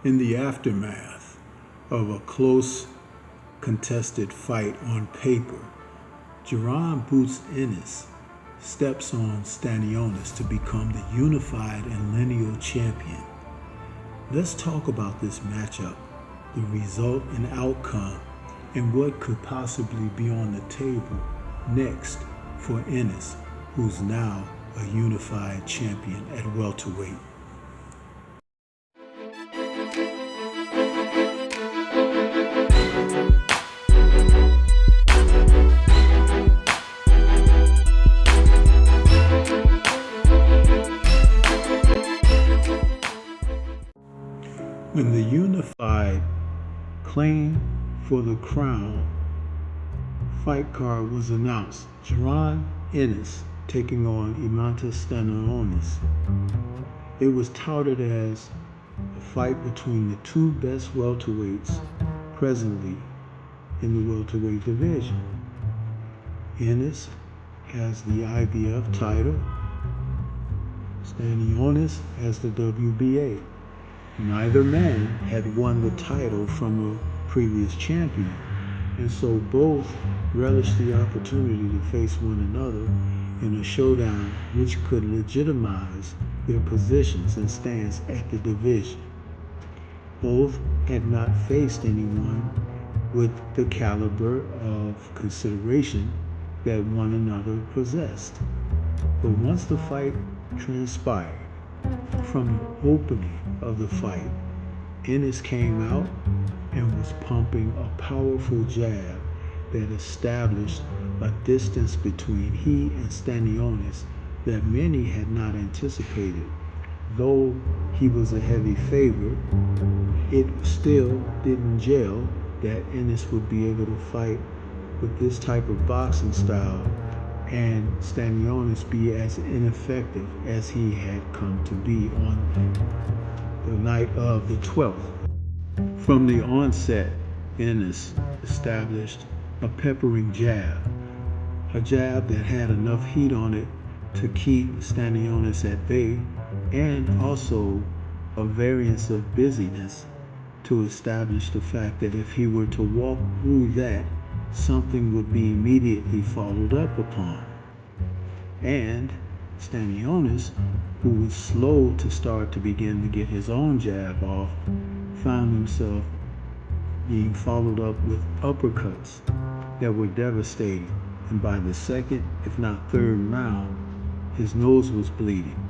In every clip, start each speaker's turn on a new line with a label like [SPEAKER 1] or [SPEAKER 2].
[SPEAKER 1] In the aftermath of a close contested fight on paper, Jaron Boots Ennis steps on Stanionis to become the unified and Leneal champion. Let's talk about this matchup, the result and outcome, and what could possibly be on the table next for Ennis, who's now a unified champion at welterweight. When the unified claim for the crown fight card was announced, Jaron Ennis taking on Stanionis, it was touted as a fight between the two best welterweights presently in the welterweight division. Ennis has the IBF title, Stanionis has the WBA. Neither man had won the title from a previous champion, and so both relished the opportunity to face one another in a showdown which could legitimize their positions and stance at the division. Both had not faced anyone with the caliber of consideration that one another possessed. But once the fight transpired, from the opening of the fight, Ennis came out and was pumping a powerful jab that established a distance between he and Stanionis that many had not anticipated. Though he was a heavy favorite, it still didn't gel that Ennis would be able to fight with this type of boxing style and Stanionis be as ineffective as he had come to be on the night of the 12th. From the onset, Ennis established a peppering jab, a jab that had enough heat on it to keep Stanionis at bay, and also a variance of busyness to establish the fact that if he were to walk through that, something would be immediately followed up upon. And Stanionis, who was slow to start to begin to get his own jab off, found himself being followed up with uppercuts that were devastating. And by the second, if not third round, his nose was bleeding.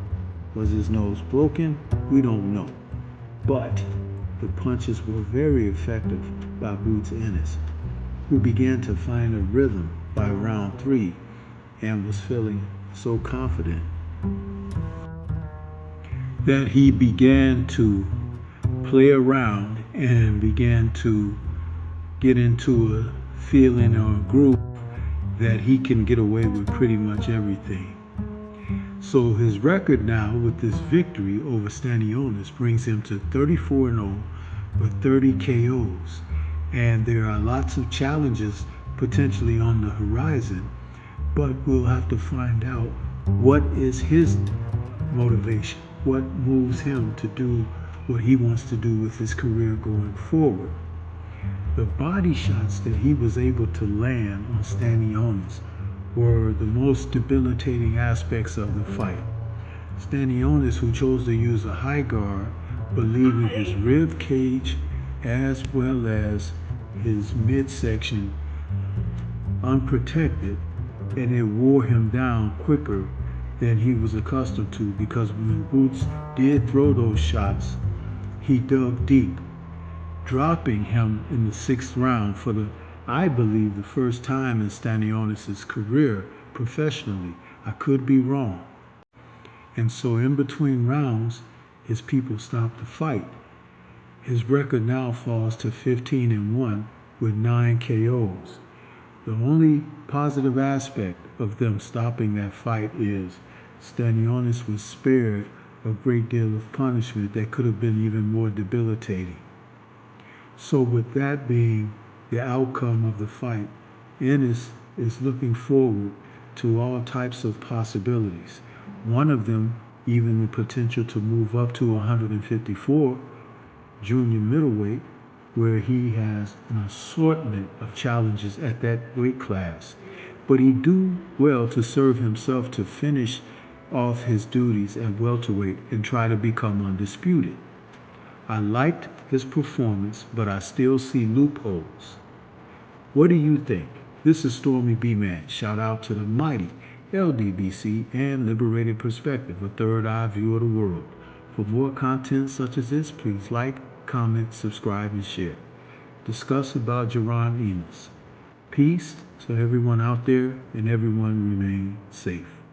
[SPEAKER 1] Was his nose broken? We don't know. But the punches were very effective by Boots Ennis, who began to find a rhythm by round 3 and was feeling so confident that he began to play around and began to get into a feeling or a groove that he can get away with pretty much everything. So his record now with this victory over Stanionis brings him to 34-0 with 30 KOs. And there are lots of challenges potentially on the horizon, but we'll have to find out what is his motivation, what moves him to do what he wants to do with his career going forward. The body shots that he was able to land on Stanionis were the most debilitating aspects of the fight. Stanionis, who chose to use a high guard, but leaving his rib cage as well as his midsection unprotected, and it wore him down quicker than he was accustomed to, because when Boots did throw those shots, he dug deep, dropping him in the 6th round for I believe the first time in Stanionis' career professionally. I could be wrong. And so in between rounds, his people stopped the fight. His record now falls to 15-1 with 9 KOs. The only positive aspect of them stopping that fight is Stanionis was spared a great deal of punishment that could have been even more debilitating. So with that being the outcome of the fight, Ennis is looking forward to all types of possibilities. One of them, even the potential to move up to 154, junior middleweight, where he has an assortment of challenges at that weight class. But he do well to serve himself to finish off his duties at welterweight and try to become undisputed. I liked his performance, but I still see loopholes. What do you think? This is Stormy B-Man. Shout out to the mighty LDBC and Liberated Perspective, a third eye view of the world. For more content such as this, please like, comment, subscribe, and share. Discuss about Ennis. Peace to everyone out there, and everyone remain safe.